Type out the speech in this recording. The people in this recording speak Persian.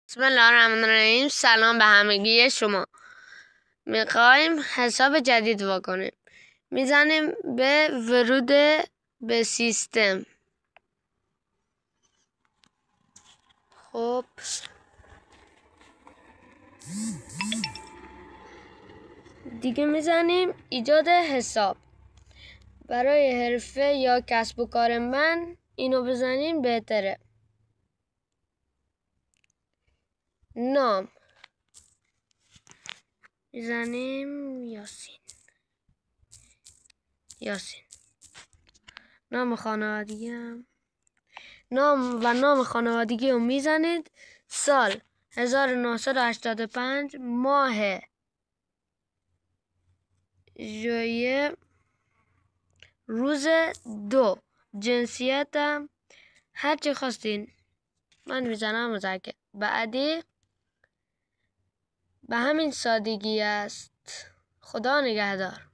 بسم الله الرحمن الرحیم. سلام به همگی شما. میخوایم حساب جدید واکنیم. میزنیم به ورود به سیستم. خب دیگه میزنیم ایجاد حساب. برای حرفه یا کسب و کار من اینو بزنیم بهتره. نام میزنیم یاسین. نام خانوادگی هم نام خانوادگی رو میزنید. سال 1985، ماه ژوئیه، روز 2، جنسیتم هرچی خواستین من میزنم مذکر. بعدی به همین سادگی است. خدا نگهدار.